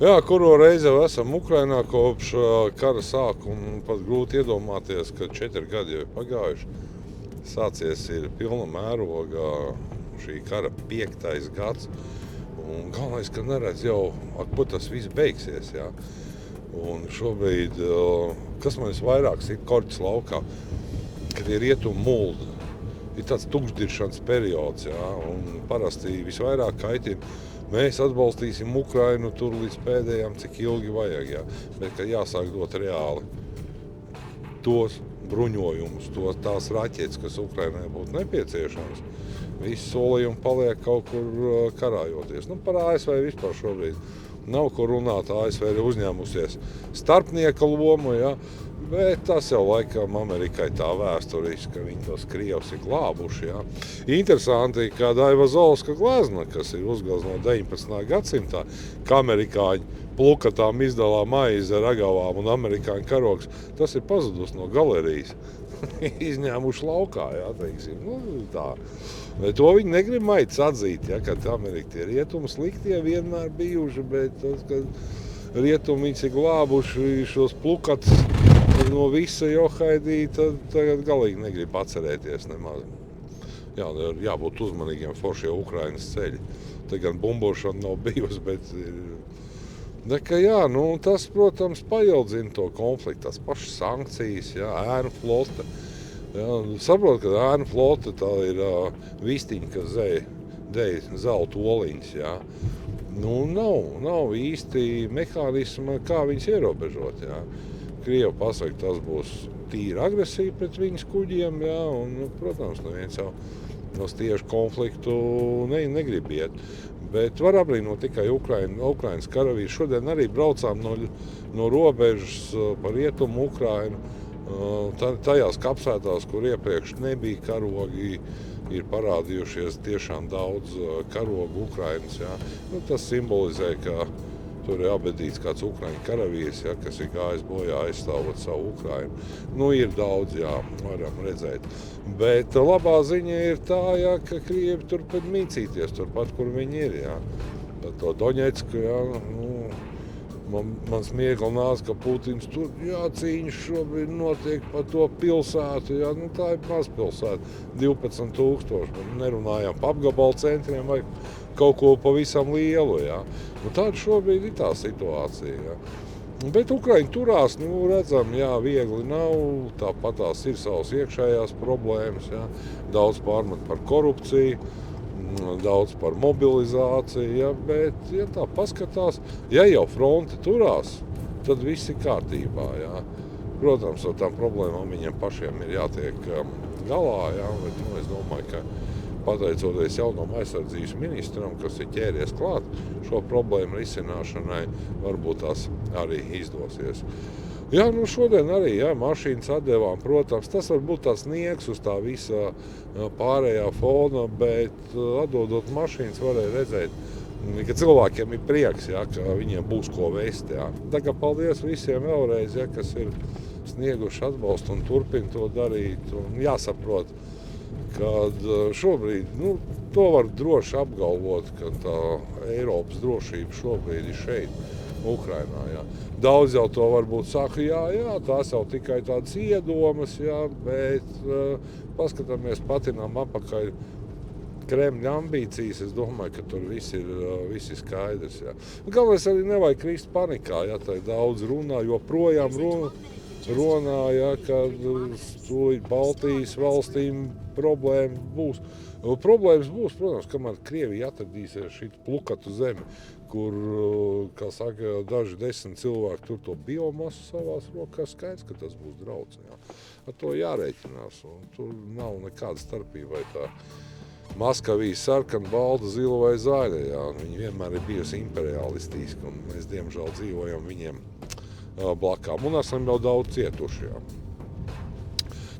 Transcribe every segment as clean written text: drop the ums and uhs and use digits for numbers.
Jā, kuru reizi jau esam Ukrainā kopš kara sākuma. Pat grūti iedomāties, ka 4 gadi jau ir pagājuši. Sācies ir pilna mērogā šī kara 5. gads. Un galvenais, ka neredz jau, ko tas viss beigsies. Jā. Un šobrīd, kas man visvairāk sit korķis laukā, kad ir rietumu mulda. Ir tāds tukšdiršanas periods, jā, un parasti visvairāk kaitina. Mēs atbalstīsim Ukrainu tur līdz pēdējām, cik ilgi vajag, jā. Bet, kad jāsāk dot reāli tos bruņojumus, tās raķetes, kas Ukrainai būtu nepieciešams, visi solījumi paliek kaut kur karājoties. Par ASV vispār šobrīd nav ko runāt, ASV ir uzņēmusies starpnieka lomu, jā. Bet tas jau laikam Amerikai tā vēsturiski, ka viņi tos Krievus ir glābuši. Jā. Interesanti, ka Aivazovska glezna, kas ir uzglezno 19. gadsimtā, ka amerikāņi plukatām izdalā maizi ar ragavām un amerikāņu karogs, tas ir pazudus no galerijas. Izņēmuši laukā, jā, teiksim. Tā. Bet to viņi negrib maitas atzīt, jā, ka Amerika tie rietumi sliktie vienmēr bijuši, bet tas, ka rietumi viņi ir glābuši šos plukatus no visa johaidī, tad tagad galīgi negrib atcerēties nemaz. Jā, jābūt uzmanīgiem foršie Ukrainas ceļi. Te gan bumbošana nav bijusi, bet jā, tas, protams, paildzina to konfliktu. Tās pašas sankcijas, jā, ēnu flote. Jā, saprot, ka ēnu flote tā ir vistiņa, kas dēj zelta oliņas, jā. Nav īsti mehānisma, kā viņas ierobežot, jā. Krievi pasaka, tas būs tīra agresija pret viņas kuģiem, jā, un, protams, neviens jau uz tieši konfliktu negrib iet. Bet var apbrīnot tikai Ukrainas karavīri. Šodien arī braucām no robežas pa rietumu Ukrainu. Tajās kapsētās, kur iepriekš nebija karogi, ir parādījušies tiešām daudz karogu Ukrainas. Jā. Tas simbolizē, ka tur ir abedīts kāds ukraiņu karavīrs, ja, kas ir gājis bojā aizstāvot savu Ukrainu. Ir daudz, jā, varam redzēt. Bet labā ziņa ir tā, ja, ka Krievi turpin mīcīties turpat, kur viņi ir. Ja. Par to Doņetsku, ja, man smiekli nāca, ka Putins tur cīņas šobrīd notiek par to pilsētu. Ja. Tā ir mazpilsēta, 12,000. Nerunājām par apgabalu centriem vai kaut ko pavisam lielu. Ja. Tāda šobrīd ir tā situācija. Ja. Bet Ukraiņi turās, redzam, jā, viegli nav. Tāpat tās ir savas iekšējās problēmas. Ja. Daudz pārmet par korupciju, daudz par mobilizāciju. Ja. Bet, ja tā paskatās, ja jau fronte turās, tad viss ir kārtībā. Ja. Protams, ar tām problēmām viņiem pašiem ir jātiek galā. Ja. Bet, es domāju, ka pateicoties jaunam aizsardzības ministram, kas ir ķēries klāt šo problēmu risināšanai, varbūt tās arī izdosies. Jā, šodien arī mašīnas atdevām, protams, tas var būt tās sniegs uz tā visa pārējā fona, bet atdodot mašīnas varēja redzēt, ka cilvēkiem ir prieks, ja, ka viņiem būs ko vest. Ja. Tā kā paldies visiem vēlreiz, ja, kas ir snieguši atbalstu un turpina to darīt. Un jāsaprot, kad šobrīd, to var droši apgalvot, ka tā Eiropas drošība šobrīd ir šeit, Ukrainā. Jā. Daudz jau to varbūt saka, jā, tās jau tikai tādas iedomas, jā, bet paskatāmies, patinām apakaļ Kremļa ambīcijas, es domāju, ka tur viss ir skaidrs. Jā. Galvenais arī nevajag krist panikā, ja tā ir daudz runā, joprojām runā, ja, ka Baltijas valstīm problēma būs. Problēmas būs, protams, kamēr Krievija atradīsies šī plukatu zemi, kur, kā saka, daži 10 cilvēki tur to biomasu savās rokās, skaidrs, ka tas būs drauds. Jā. Ar to jārēķinās, un tur nav nekāda starpība, vai tā Maskavija sarkana, balta, zila vai zaļa. Jā. Viņi vienmēr ir bijusi imperialistiski, un mēs, diemžēl, dzīvojam viņiem blakām, un esam jau daudz cietuši. Jā.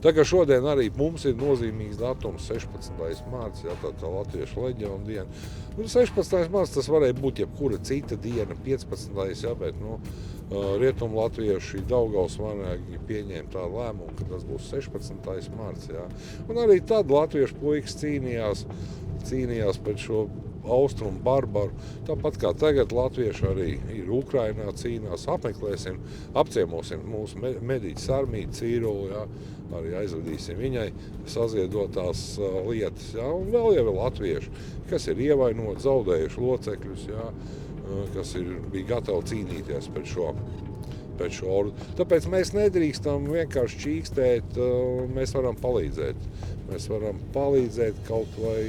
Tā kā šodien arī mums ir nozīmīgs datums 16. mārts, jā, tā Latviešu leģiona diena. 16. mārts tas varēja būt jebkura cita diena, 15. Jā, bet rietumu latvieši Daugavas varēja pieņēma tādu lēmumu, ka tas būs 16. mārts. Jā. Un arī tad latviešu puikas cīnījās pēc šo austrumu barbaru. Tāpat kā tagad latvieši arī ir Ukrainā cīnās, apmeklēsim, apciemosim mūsu medīti Sarmīti Cīrulu, jā, arī aizvedīsim viņai saziedotās lietas, jā, un vēl jau ir latvieši, kas ir ievainoti, zaudējuši locekļus, jā, kas bija gatavi cīnīties pret šo ordu. Tāpēc mēs nedrīkstam vienkārši čīkstēt, mēs varam palīdzēt. Mēs varam palīdzēt kaut vai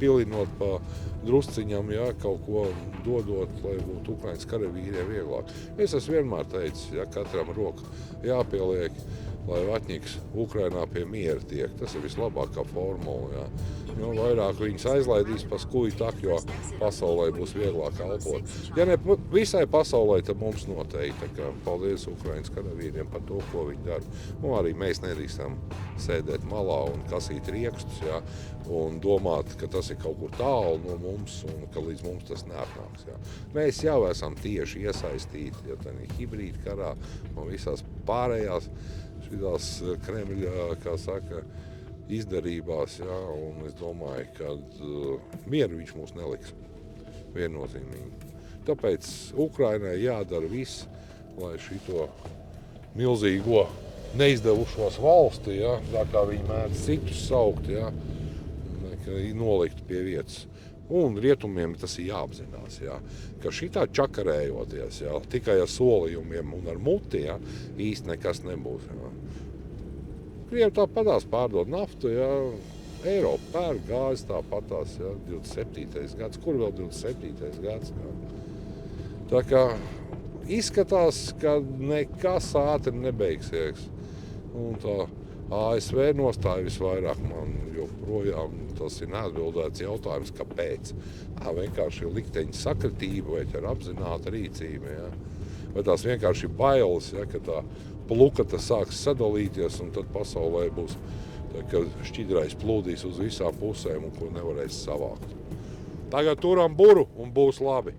pilinot pa drusciņam, ja, kaut ko dodot, lai būtu Ukrainas karavīriem vieglāk. Es esmu vienmēr teicis, ja katram roka jāpieliek, lai vatņiks Ukrainā pie miera tiek. Tas ir vislabākā formula. Ja. Jo vairāk viņus aizlaidīs pa skuju tak, jo pasaulē būs vieglāk elpot. Ja ne visai pasaulē, tad mums noteikti. Paldies Ukrainas karavīriem par to, ko viņi dara. Un arī mēs nedrīkstam sēdēt malā un kasīt riekstus, ja, un domāt, ka tas ir kaut kur tālu no mums un ka līdz mums tas neatnāks. Ja. Mēs jau esam tieši iesaistīti, ja tā ir hibrīda karā un visās pārējās šitās Kremļa, kā saka, izdarībās, ja, un es domāju, ka mieru viņš mūs neliks viennozīmīgi. Tāpēc Ukrainai jādara viss, lai šito milzīgo neizdevušos valsti, ja, tā kā viņi mēdz citus saukt, ja, nolikt pie vietas. Un rietumiem tas ir jāapzinās, ja, ka šitā čakarējoties, ja, tikai ar solījumiem un ar muti, ja, īsti nekas nebūs. Ja. Krievi tāpatās pārdod naftu, ja, Eiropa pērk gāzi tāpatās, ja, 27. gads, kur vēl 27. gads. Ja. Tā kā izskatās, ka nekas ātri nebeigsies. Un tā ASV nostāja visvairāk man joprojām, tas ir neatbildēts jautājums, kāpēc. Tā vienkārši ir likteņa sakritība vai ar apzināta rīcība. Ja. Vai tās vienkārši ir bailes, ja, ka tā plukata sāks sadalīties un tad pasaulē būs tā, ka šķidrais plūdīs uz visām pusēm un ko nevarēs savākt. Tagad turam buru un būs labi.